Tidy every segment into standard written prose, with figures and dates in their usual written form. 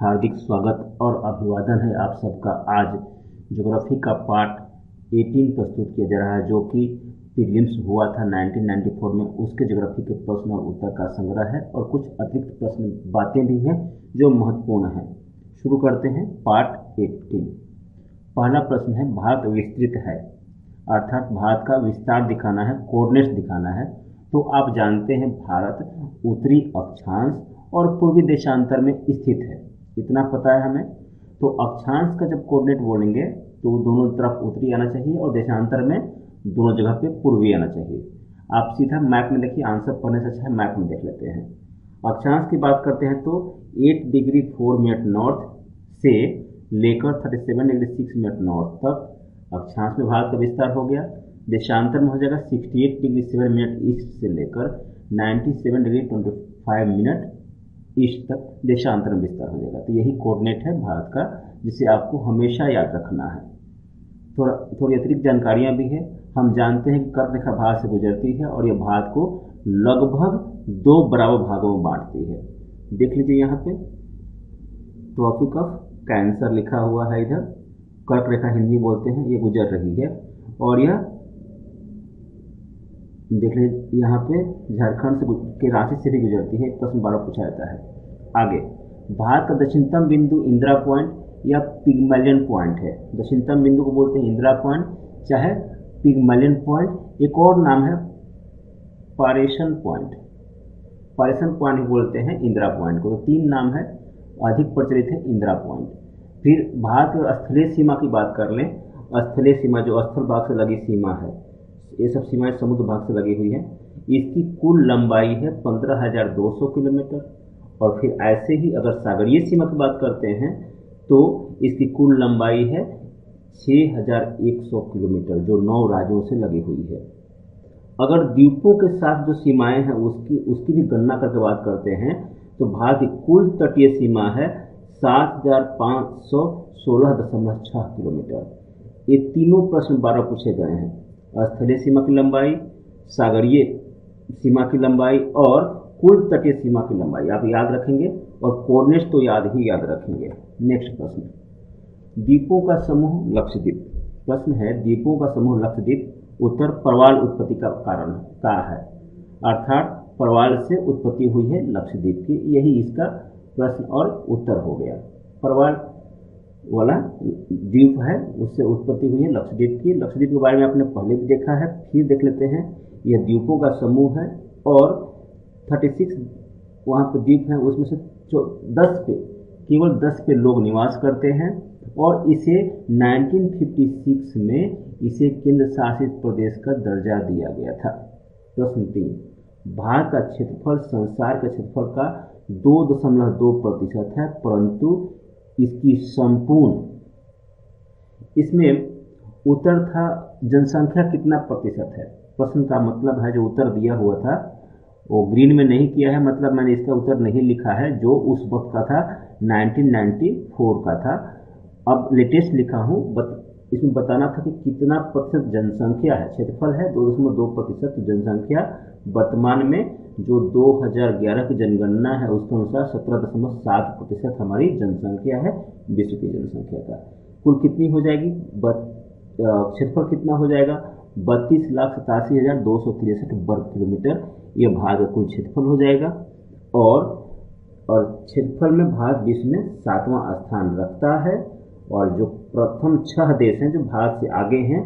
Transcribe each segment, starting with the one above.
हार्दिक स्वागत और अभिवादन है आप सबका। आज ज्योग्राफी का पार्ट 18 प्रस्तुत किया जा रहा है, जो कि प्रीलिम्स हुआ था 1994 में। उसके ज्योग्राफी के प्रश्न और उत्तर का संग्रह है और कुछ अतिरिक्त प्रश्न बातें भी हैं जो महत्वपूर्ण हैं। शुरू करते हैं पार्ट 18। पहला प्रश्न है, भारत विस्तृत है, अर्थात भारत का विस्तार दिखाना है, कोऑर्डिनेट्स दिखाना है। तो आप जानते हैं भारत उत्तरी अक्षांश और पूर्वी देशांतर में स्थित है, इतना पता है हमें। तो अक्षांश का जब कोऑर्डिनेट बोलेंगे तो दोनों तरफ उत्तरी आना चाहिए और देशांतर में दोनों जगह पे पूर्वी आना चाहिए। आप सीधा मैप में देखिए, आंसर पढ़ने से अच्छा है मैप में देख लेते हैं। अक्षांश की बात करते हैं तो 8 डिग्री 4 मिनट नॉर्थ से लेकर 37 डिग्री 6 मिनट नॉर्थ तक अक्षांश में भारत का विस्तार हो गया। देशांतर में हो जाएगा 68 डिग्री 7 मिनट ईस्ट से लेकर 97 डिग्री 25 मिनट ईस्ट तक देशांतर में विस्तार हो जाएगा। तो यही कोऑर्डिनेट है भारत का, जिसे आपको हमेशा याद रखना है। थोड़ी अतिरिक्त जानकारियां भी है। हम जानते हैं कि कर्क रेखा भारत से गुजरती है और यह भारत को लगभग 2 बराबर भागों में बांटती है। देख लीजिए यहाँ पे ट्रॉपिक ऑफ कैंसर लिखा हुआ है, इधर कर्क रेखा हिंदी बोलते हैं, ये गुजर रही है। और यह देख लीजिए यहाँ पे झारखंड के रांची से भी गुजरती है। प्रश्न 12 पूछा जाता है। आगे, भारत का दक्षिणतम बिंदु इंदिरा पॉइंट या पिग्मलियन पॉइंट है। दक्षिणतम बिंदु को बोलते हैं इंदिरा पॉइंट, चाहे पिग्मलियन पॉइंट। एक और नाम है पारेषण पॉइंट। पारेषण पॉइंट भी बोलते हैं इंदिरा पॉइंट को। तो 3 नाम है, अधिक प्रचलित है इंदिरा पॉइंट। फिर भारत की स्थलीय सीमा की बात कर लें। स्थलीय सीमा जो स्थल भाग से लगी सीमा है, ये सब सीमाएं समुद्र भाग से लगी हुई है। इसकी कुल लंबाई है 15,200 किलोमीटर। और फिर ऐसे ही अगर सागरीय सीमा की बात करते हैं तो इसकी कुल लंबाई है 6,100 किलोमीटर, जो 9 राज्यों से लगी हुई है। अगर द्वीपों के साथ जो सीमाएं हैं उसकी भी गणना करके बात करते हैं तो भारत की कुल तटीय सीमा है 7,516.6 किलोमीटर। ये तीनों प्रश्न 12 पूछे गए हैं। स्थलीय सीमा की लंबाई, सागरीय सीमा की लंबाई और कुल तटीय सीमा की लंबाई आप याद रखेंगे और कोऑर्डिनेट्स तो याद रखेंगे। नेक्स्ट प्रश्न, द्वीपों का समूह लक्षद्वीप। प्रश्न है, द्वीपों का समूह लक्षद्वीप उत्तर परवाल उत्पत्ति का कारण है, अर्थात परवाल से उत्पत्ति हुई है लक्षद्वीप की। यही इसका प्रश्न और उत्तर हो गया। परवाल वाला द्वीप है, उससे उत्पत्ति हुई है लक्षद्वीप की। लक्षद्वीप के बारे में आपने पहले भी देखा है, फिर देख लेते हैं। यह द्वीपों का समूह है और 36 वहाँ पे द्वीप हैं, उसमें से 10 पे केवल 10 पे लोग निवास करते हैं। और इसे 1956 में इसे केंद्र शासित प्रदेश का दर्जा दिया गया था। प्रश्न 3, भारत का क्षेत्रफल संसार के क्षेत्रफल का 2.2% है, परंतु इसकी संपूर्ण, इसमें उत्तर था जनसंख्या कितना प्रतिशत है। प्रश्न का मतलब है जो उत्तर दिया हुआ था वो ग्रीन में नहीं किया है, मतलब मैंने इसका उत्तर नहीं लिखा है जो उस वक्त का था 1994 का था। अब लेटेस्ट लिखा हूँ, इसमें बताना था कि कितना प्रतिशत जनसंख्या है। क्षेत्रफल है 2.2%, जनसंख्या वर्तमान में जो 2011 की जनगणना है उसके अनुसार 17.7% हमारी जनसंख्या है विश्व की जनसंख्या का। कुल कितनी हो जाएगी, क्षेत्रफल कितना हो जाएगा, 32,87,263 वर्ग किलोमीटर। यह भारत का कुल क्षेत्रफल हो जाएगा। और क्षेत्रफल में भारत विश्व में 7वां स्थान रखता है। और जो प्रथम 6 देश हैं जो भारत से आगे हैं,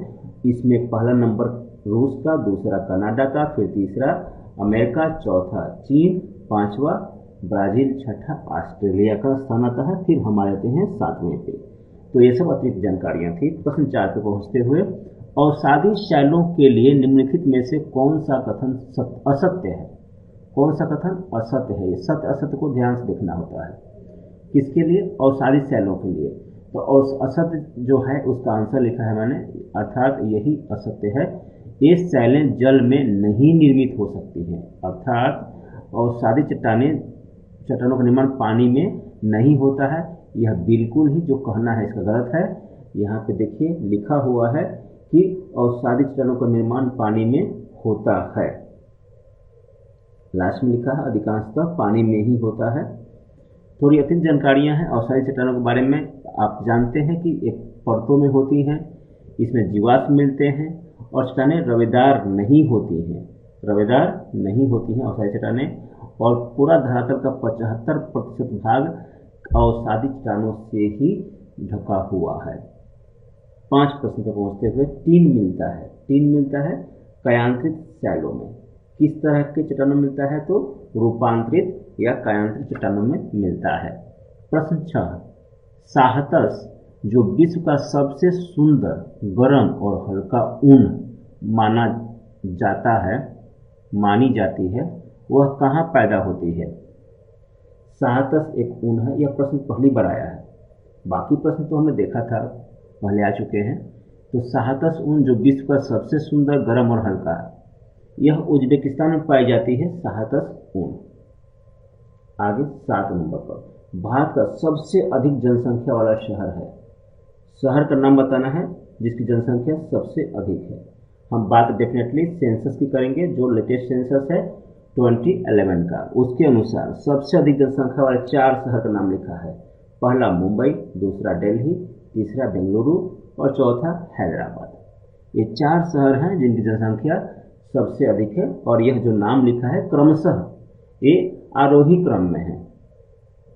इसमें पहला नंबर रूस का, दूसरा कनाडा का, फिर तीसरा अमेरिका, चौथा चीन, 5वां ब्राजील, 6ठा ऑस्ट्रेलिया का स्थान आता है। फिर हम आ जाते हैं 7वें पे। तो ये सब अतिरिक्त जानकारियां थी। प्रश्न 4 पे पहुंचते हुए, अवसादी शैलों के लिए निम्नलिखित में से कौन सा कथन असत्य है। कौन सा कथन असत्य है, ये सत्य असत्य को ध्यान से देखना होता है। किसके लिए, अवसादी शैलों के लिए। तो असत्य जो है उसका आंसर लिखा है मैंने, अर्थात यही असत्य है। ये शैलें जल में नहीं निर्मित हो सकती हैं, अर्थात अवसादी चट्टानों का निर्माण पानी में नहीं होता है। यह बिल्कुल ही जो कहना है इसका गलत है। यहाँ पे देखिए लिखा हुआ है कि अवसादी चट्टानों का निर्माण पानी में होता है। लास्ट में लिखा है अधिकांशतः पानी में ही होता है। थोड़ी अतिरिक्त जानकारियां हैं अवसादी चट्टानों के बारे में। आप जानते हैं कि एक परतों में होती हैं, इसमें जीवाश्म मिलते हैं और चट्टानें रवेदार नहीं होती हैं, अवसादी चट्टानें। और पूरा धरातल का 75% भाग अवसादी चट्टानों से ही ढका हुआ है। 5 प्रश्न पर पहुंचते हुए टीन मिलता है कायांतरित शैलों में। किस तरह के चट्टानों में मिलता है? तो रूपांतरित या कायांतरित चट्टानों में मिलता है। प्रश्न 6, साहतस जो विश्व का सबसे सुंदर, गर्म और हल्का ऊन मानी जाती है, वह कहाँ पैदा होती है? साहतस एक ऊन है। यह प्रश्न पहली बार आया है, बाकी प्रश्न तो हमने देखा था, पहले आ चुके हैं। तो साहतस ऊन जो विश्व का सबसे सुंदर, गर्म और हल्का है, यह उज्बेकिस्तान में पाई जाती है साहतस ऊन। आगे 7 नंबर पर, भारत का सबसे अधिक जनसंख्या वाला शहर है। शहर का नाम बताना है जिसकी जनसंख्या सबसे अधिक है। हम बात डेफिनेटली सेंसस की करेंगे, जो लेटेस्ट सेंसस है 2011 का। उसके अनुसार सबसे अधिक जनसंख्या वाले 4 शहर का नाम लिखा है। पहला मुंबई, दूसरा दिल्ली, तीसरा बेंगलुरु और चौथा हैदराबाद। ये 4 शहर हैं जिनकी जनसंख्या सबसे अधिक है और यह जो नाम लिखा है क्रमशः ये आरोही क्रम में है,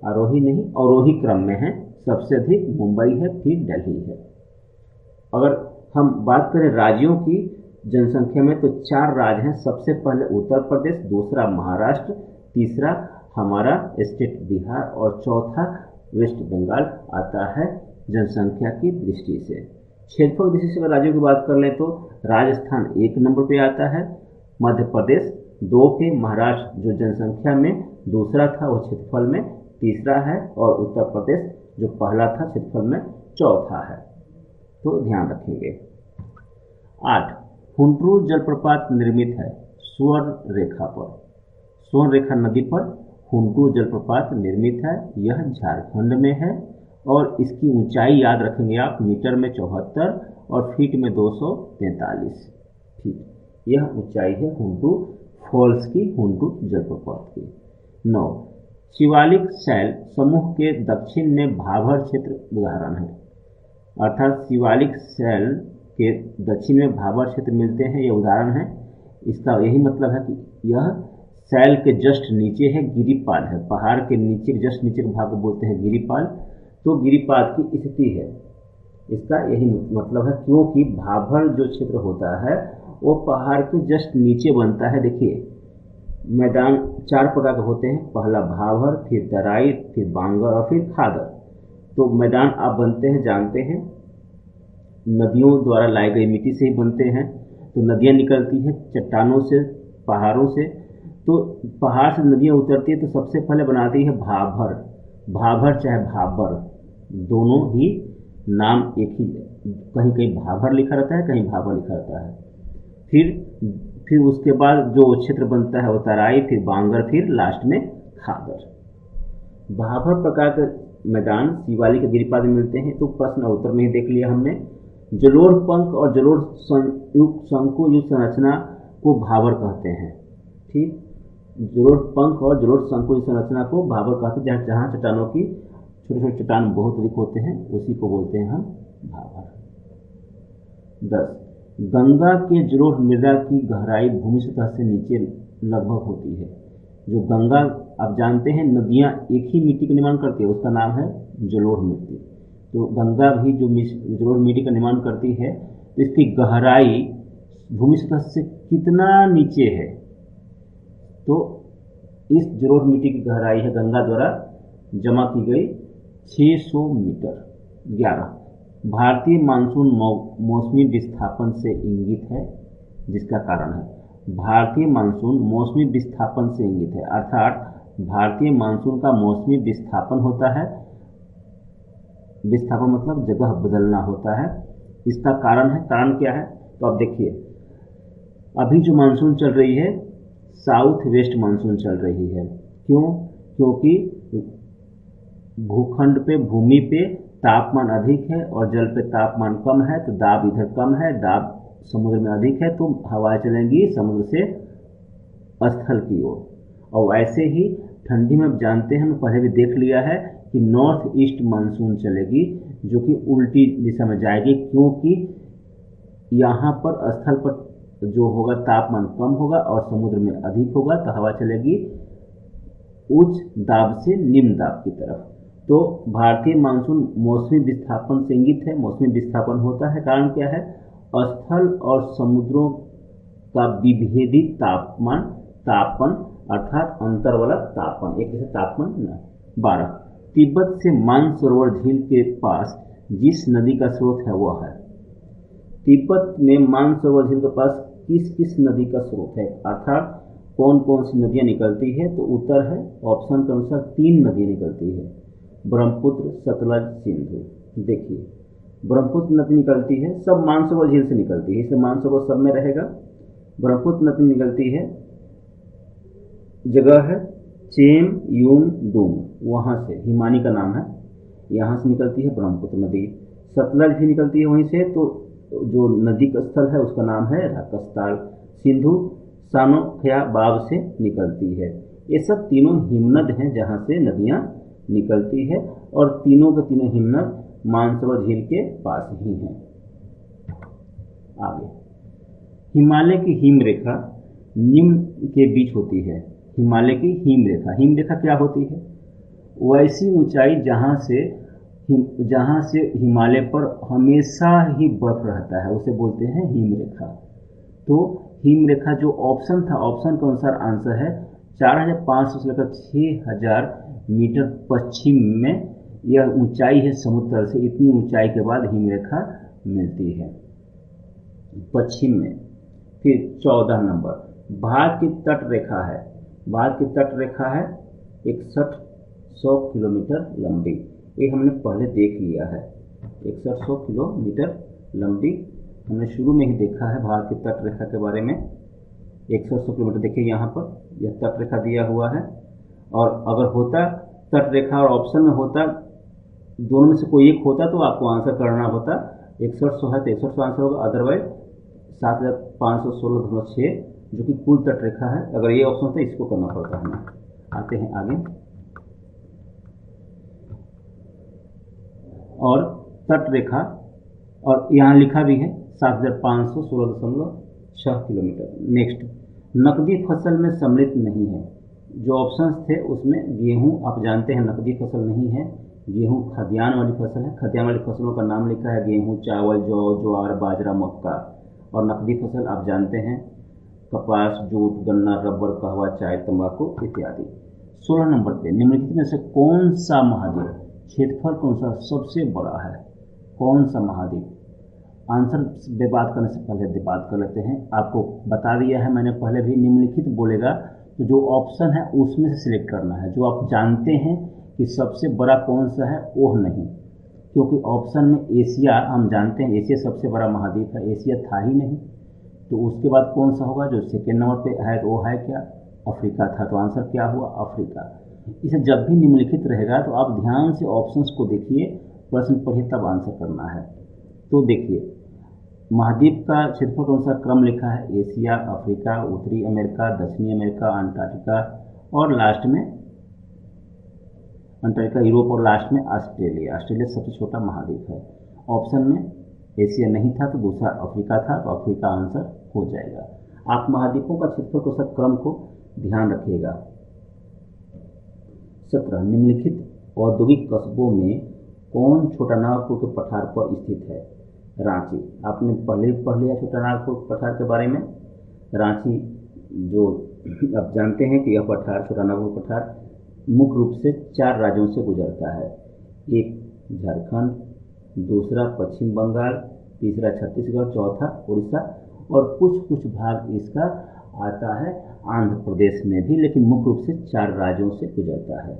अवरोही क्रम में है। सबसे अधिक मुंबई है, फिर दिल्ली है। अगर हम बात करें राज्यों की जनसंख्या में तो 4 राज्य हैं। सबसे पहले उत्तर प्रदेश, दूसरा महाराष्ट्र, तीसरा हमारा स्टेट बिहार और चौथा वेस्ट बंगाल आता है जनसंख्या की दृष्टि से। क्षेत्रफल दृष्टि से अगर राज्यों की बात कर लें तो राजस्थान 1 नंबर पे आता है, मध्य प्रदेश 2 पे, महाराष्ट्र जो जनसंख्या में दूसरा था वो क्षेत्रफल में तीसरा है और उत्तर प्रदेश जो पहला था क्षेत्रफल में चौथा है। तो ध्यान रखेंगे। 8, हुंड्रू जलप्रपात निर्मित है स्वर्ण रेखा पर। स्वर्ण रेखा नदी पर हुंड्रू जलप्रपात निर्मित है। यह झारखंड में है और इसकी ऊंचाई याद रखेंगे आप, मीटर में 74 और फीट में 243 फीट। यह ऊंचाई है हुंड्रू फॉल्स की, हुंड्रू जलप्रपात की। 9, शिवालिक शैल समूह के दक्षिण में भाभर क्षेत्र उदाहरण है। अर्थात शिवालिक शैल के दक्षिण में भाभर क्षेत्र मिलते हैं, ये उदाहरण है। इसका यही मतलब है कि यह शैल के जस्ट नीचे है, गिरिपाद है। पहाड़ के नीचे, जस्ट नीचे के भाग को बोलते हैं गिरिपाद। तो गिरिपाद की स्थिति है, इसका यही मतलब है, क्योंकि भाभर जो क्षेत्र होता है वो पहाड़ के जस्ट नीचे बनता है। देखिए मैदान 4 प्रकार के होते हैं, पहला भाभर, फिर तराई, फिर बांगर और फिर खादर। तो मैदान आप बनते हैं जानते हैं, नदियों द्वारा लाई गई मिट्टी से ही बनते हैं। तो नदियाँ निकलती हैं चट्टानों से, पहाड़ों से। तो पहाड़ से नदियाँ उतरती है तो सबसे पहले बनाती है भाभर चाहे भाबर, दोनों ही नाम एक ही, कहीं कहीं भाभर लिखा रहता है, कहीं भाभर लिखा रहता है। फिर उसके बाद जो क्षेत्र बनता है वो तराई, फिर बांगर, फिर लास्ट में खादर। भाभर प्रकार के मैदान शिवालिक के गिरिपाद में मिलते हैं। तो प्रश्न और उत्तर में ही देख लिया हमने। जलोढ़ पंख और जलोढ़ शंकु युक्त संरचना को भाभर कहते हैं। ठीक, जलोढ़ पंख और जलोढ़ शंकु युक्त संरचना को भाभर कहते हैं। जहाँ चट्टानों की छोटे छोटे चट्टान बहुत अधिक होते हैं उसी को बोलते हैं हम भाभर। 10, गंगा के जलोढ़ मृदा की गहराई भूमि सतह से नीचे लगभग होती है। जो गंगा आप जानते हैं नदियाँ एक ही मिट्टी का निर्माण करती है, उसका नाम है जलोढ़ मिट्टी। तो गंगा भी जो जलोढ़ मिट्टी का निर्माण करती है तो इसकी गहराई भूमि सतह से कितना नीचे है? तो इस जलोढ़ मिट्टी की गहराई है गंगा द्वारा जमा की गई 600 मीटर। 11, भारतीय मानसून मौसमी विस्थापन से इंगित है, जिसका कारण है भारतीय मानसून मौसमी विस्थापन से इंगित है। अर्थात भारतीय मानसून का मौसमी विस्थापन होता है, विस्थापन मतलब जगह बदलना होता है। इसका कारण है, कारण क्या है? तो आप देखिए अभी जो मानसून चल रही है साउथ वेस्ट मानसून चल रही है। क्यों? क्योंकि भूखंड पे, भूमि पे तापमान अधिक है और जल पे तापमान कम है, तो दाब इधर कम है, दाब समुद्र में अधिक है, तो हवाएं चलेंगी समुद्र से स्थल की ओर। और वैसे ही ठंडी में आप जानते हैं, पहले भी देख लिया है कि नॉर्थ ईस्ट मानसून चलेगी, जो कि उल्टी दिशा में जाएगी, क्योंकि यहाँ पर स्थल पर जो होगा तापमान कम होगा और समुद्र में अधिक होगा, तो हवा चलेगी उच्च दाब से निम्न दाब की तरफ। तो भारतीय मानसून मौसमी विस्थापन से इंगित है। मौसमी विस्थापन होता है, कारण क्या है? स्थल और समुद्रों का विभेदित तापमान अर्थात अंतर वाला तापमान, एक जैसे तापमान न। 12 तिब्बत से मानसरोवर झील के पास जिस नदी का स्रोत है वह है। तिब्बत में मानसरोवर झील के पास किस किस नदी का स्रोत है, अर्थात कौन कौन सी नदियां निकलती है? तो उत्तर है ऑप्शन के अनुसार 3 नदियां निकलती है, ब्रह्मपुत्र, सतलज, सिंधु। देखिए ब्रह्मपुत्र नदी निकलती है, सब मानसरोवर झील से निकलती है, इसलिए मानसरोवर सब में रहेगा। ब्रह्मपुत्र नदी निकलती है, जगह है चेम यूंग डूंग, वहां से, हिमानी का नाम है, यहाँ से निकलती है ब्रह्मपुत्र नदी। सतलज भी निकलती है वहीं से, तो जो नदी का स्थल है उसका नाम है राकस्ताल। सिंधु सानोखया बाब से निकलती है। ये सब तीनों हिमनद हैं जहाँ से नदियाँ निकलती है, और तीनों के तीनों हिमनद मानसरोवर झील के पास ही हैं। आगे, हिमालय की हिम रेखा निम्न के बीच होती है। हिमालय की हिम रेखा क्या होती है? वैसी ऊंचाई जहाँ से हिमालय पर हमेशा ही बर्फ रहता है, उसे बोलते हैं हिम रेखा। तो हिम रेखा जो ऑप्शन था, ऑप्शन के अनुसार आंसर है 4500 से लेकर 6000 मीटर पश्चिम में यह ऊंचाई है समुद्र तल से। इतनी ऊंचाई के बाद हिम रेखा मिलती है पश्चिम में। फिर 14 नंबर भारत की तट रेखा है। भारत की तट रेखा है 6100 किलोमीटर लंबी। ये हमने पहले देख लिया है, 6100 किलोमीटर लंबी हमने शुरू में ही देखा है भारत की तट रेखा के बारे में। 6100 किलोमीटर, देखिए यहाँ पर यह तट रेखा दिया हुआ है, और अगर होता तट रेखा और ऑप्शन में होता, दोनों में से कोई एक होता तो आपको आंसर करना होता। 6100 है तो 6100 आंसर होगा, अदरवाइज 7516.6 जो कि कुल तट रेखा है, अगर ये ऑप्शन होता इसको करना पड़ता है हमें। आते हैं आगे, और तट रेखा, और यहाँ लिखा भी है 7516.6 किलोमीटर। नेक्स्ट, नकदी फसल में सम्मिलित नहीं है। जो ऑप्शंस थे उसमें गेहूं, आप जानते हैं नकदी फसल नहीं है, गेहूं खाद्यान्न वाली फसल है। खाद्यान्न वाली फसलों का नाम लिखा है गेहूं, चावल, जौ, ज्वार, बाजरा, मक्का। और नकदी फसल आप जानते हैं कपास, जूट, गन्ना, रबर, कहवा, चाय, तंबाकू इत्यादि। 16 नंबर पे, निम्नलिखित में से कौन सा महाद्वीप क्षेत्रफल के अनुसार सबसे बड़ा है? कौन सा महाद्वीप? आंसर पे बात करने से पहले बात कर लेते हैं। आपको बता दिया है मैंने पहले भी, निम्नलिखित बोलेगा तो जो ऑप्शन है उसमें से सिलेक्ट करना है। जो आप जानते हैं कि सबसे बड़ा कौन सा है वो नहीं, क्योंकि ऑप्शन में एशिया, हम जानते हैं एशिया सबसे बड़ा महाद्वीप है, एशिया था ही नहीं। तो उसके बाद कौन सा होगा? जो सेकेंड नंबर पे है वो है क्या? अफ्रीका था। तो आंसर क्या हुआ? अफ्रीका। इसे जब भी निम्नलिखित रहेगा तो आप ध्यान से ऑप्शंस को देखिए, प्रश्न पढ़िए, तब आंसर करना है। तो देखिए, महाद्वीप का क्षेत्रफल के अनुसार क्रम लिखा है एशिया, अफ्रीका, उत्तरी अमेरिका, दक्षिणी अमेरिका, अंटार्कटिका, और लास्ट में अंटार्कटिका, यूरोप, और लास्ट में ऑस्ट्रेलिया। ऑस्ट्रेलिया सबसे छोटा महाद्वीप है। ऑप्शन में एशिया नहीं था तो दूसरा अफ्रीका था, तो अफ्रीका आंसर हो जाएगा। आप महाद्वीपों का क्षेत्रफल के अनुसार क्रम को ध्यान रखिएगा। 17 निम्नलिखित औद्योगिक कस्बों में कौन छोटा नागपुर के पठार पर स्थित है? रांची। आपने पहले पढ़ लिया छोटा नागपुर पठार के बारे में। रांची जो आप जानते हैं कि यह पठार, छोटा नागपुर पठार, मुख्य रूप से 4 राज्यों से गुजरता है। एक झारखंड, दूसरा पश्चिम बंगाल, तीसरा छत्तीसगढ़, चौथा उड़ीसा, और कुछ भाग इसका आता है आंध्र प्रदेश में भी, लेकिन मुख्य रूप से 4 राज्यों से गुजरता है।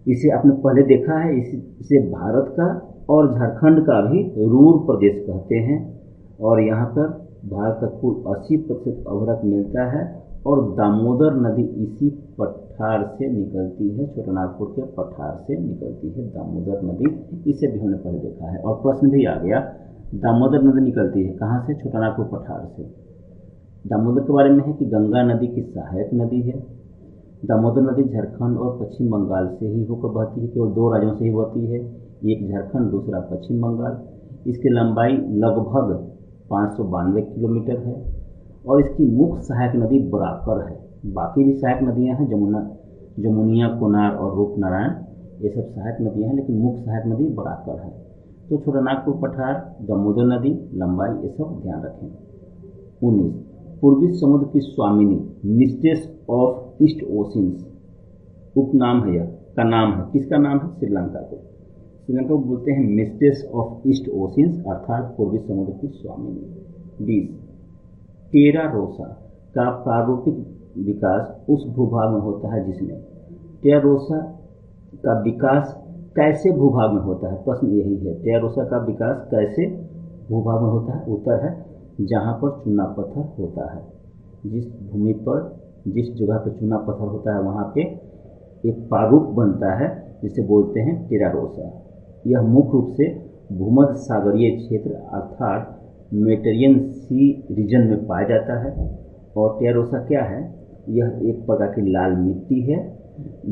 इसे आपने पहले देखा है, इसे भारत का और झारखंड का भी रूर प्रदेश कहते हैं, और यहाँ पर भारत का कुल 80% अवरक मिलता है, और दामोदर नदी इसी पठार से निकलती है, छोटा नागपुर के पठार से निकलती है दामोदर नदी। इसे भी हमने पहले देखा है, और प्रश्न भी आ गया, दामोदर नदी निकलती है कहाँ से? छोटा नागपुर पठार से। दामोदर के बारे में है कि गंगा नदी की सहायक नदी है, दामोदर नदी झारखंड और पश्चिम बंगाल से ही होकर बहती है, केवल 2 राज्यों से ही बहती है, एक झारखंड दूसरा पश्चिम बंगाल। इसकी लंबाई लगभग 592 किलोमीटर है और इसकी मुख्य सहायक नदी बराकर है। बाकी भी सहायक नदियां हैं, जमुनिया, कोनार और रूपनारायण, ये सब सहायक नदियां हैं, लेकिन मुख्य सहायक नदी बराकर है। तो छोटानागपुर पठार, दामोदर नदी, लंबाई, ये सब ध्यान रखें। 19 पूर्वी समुद्र की स्वामिनी, मिस्ट्रेस ऑफ ईस्ट ओशियंस, उपनाम है, यह का नाम है, किसका नाम है? श्रीलंका को। श्रीलंका को बोलते हैं मिस्ट्रेस ऑफ ईस्ट ओशियंस, अर्थात पूर्वी समुद्र की स्वामिनी। 20 टेरा रोसा का प्रारूपिक विकास उस भूभाग में होता है जिसमें, टेरा रोसा का विकास कैसे भूभाग में होता है? प्रश्न यही है, टेरा रोसा का विकास कैसे भूभाग में होता है? उत्तर है जहाँ पर चूना पत्थर होता है। जिस भूमि पर, जिस जगह पर चूना पत्थर होता है वहाँ पे एक प्रारूप बनता है जिसे बोलते हैं टेरा रोसा। यह मुख्य रूप से भूमध्य सागरीय क्षेत्र अर्थात मेडिटेरियन सी रीजन में पाया जाता है। और टेरा रोसा क्या है? यह एक प्रकार की लाल मिट्टी है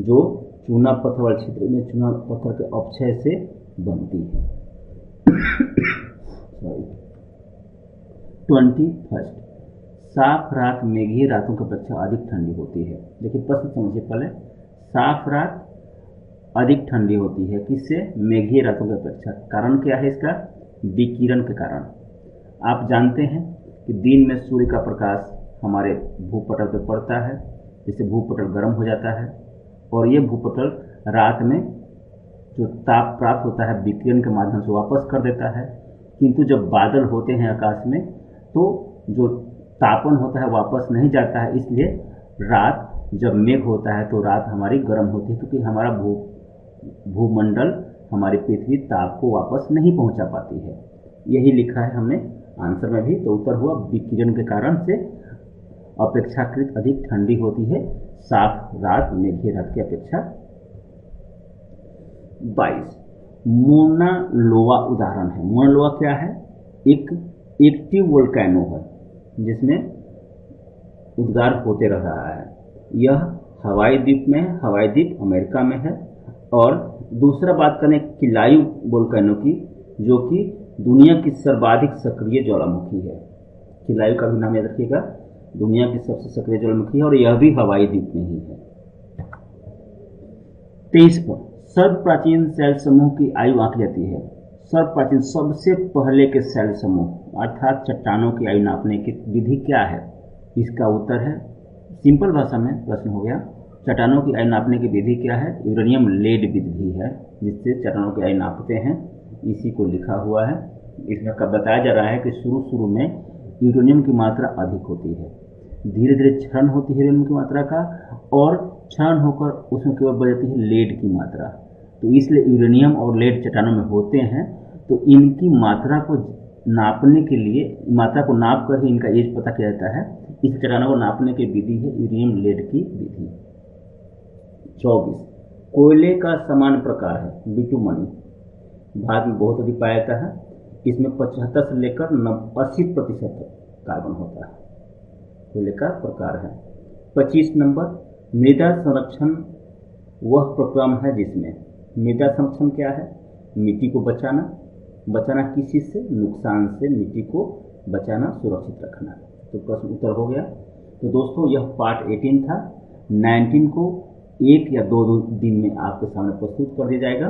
जो चूना पत्थर वाले क्षेत्र में चूना पत्थर के अपक्षय से बनती है। 21 साफ रात मेघीय रातों की अपेक्षा अधिक ठंडी होती है। देखिए प्रश्न समझिए पहले, साफ रात अधिक ठंडी होती है किससे? मेघीय रातों की अपेक्षा। कारण क्या है इसका? विकिरण के कारण। आप जानते हैं कि दिन में सूर्य का प्रकाश हमारे भूपटल पर पड़ता है, जिससे भूपटल गर्म हो जाता है और ये भूपटल रात में जो ताप प्राप्त होता है विकिरण के माध्यम से वापस कर देता है। किंतु जब बादल होते हैं आकाश में तो जो तापन होता है वापस नहीं जाता है, इसलिए रात जब मेघ होता है तो रात हमारी गर्म होती है, क्योंकि हमारा भूमंडल हमारी पृथ्वी ताप को वापस नहीं पहुंचा पाती है। यही लिखा है हमने आंसर में भी। तो उत्तर हुआ विकिरण के कारण से अपेक्षाकृत अधिक ठंडी होती है साफ रात मेघीय रात की अपेक्षा। 22 मोना लोआ उदाहरण है। मोना लोआ क्या है? एक एक्टिव वोल्केनो है जिसमें उद्गार होते रह रहा है। यह हवाई द्वीप में है, हवाई द्वीप अमेरिका में है। और दूसरा बात करें किलायू वोल्केनो की, जो कि दुनिया की सर्वाधिक सक्रिय ज्वालामुखी है। किलायू का भी नाम याद रखिएगा, दुनिया की सबसे सक्रिय ज्वालामुखी है और यह भी हवाई द्वीप में ही है। 23 पर सर्व प्राचीन शैल समूह की आयु आंकी जाती है। सर्व प्राचीन सबसे पहले के शैल समूह अर्थात चट्टानों की आयु नापने की विधि क्या है? इसका उत्तर है, सिंपल भाषा में प्रश्न हो गया, चट्टानों की आयु नापने की विधि क्या है? यूरेनियम लेड विधि है जिससे चट्टानों की आयु नापते हैं। इसी को लिखा हुआ है। इसमें बताया जा रहा है कि शुरू में यूरेनियम की मात्रा अधिक होती है, धीरे धीरे क्षरण होती है यूरेनियम की मात्रा का और क्षरण होकर उसमें केवल बढ़ जाती है लेड की मात्रा। तो इसलिए यूरेनियम और लेड चट्टानों में होते हैं, तो इनकी मात्रा को नापने के लिए, मात्रा को नाप कर ही इनका एज पता किया जाता है। इस चट्टानों को नापने की विधि है यूरेनियम लेड की विधि। 24 कोयले का समान प्रकार है बिटुमनी, भारत में बहुत अधिक पाया जाता है। इसमें 75 से लेकर 80% कार्बन होता है। कोयले का प्रकार है। 25 नंबर मृदा संरक्षण वह प्रक्रम है जिसमें, मृदा संरक्षण क्या है? मिट्टी को बचाना किस चीज से? नुकसान से मिट्टी को बचाना, सुरक्षित रखना। तो प्रश्न उत्तर हो गया। तो दोस्तों यह पार्ट 18 था। 19 को 1 या 2 दिन में आपके सामने प्रस्तुत कर दिया जाएगा।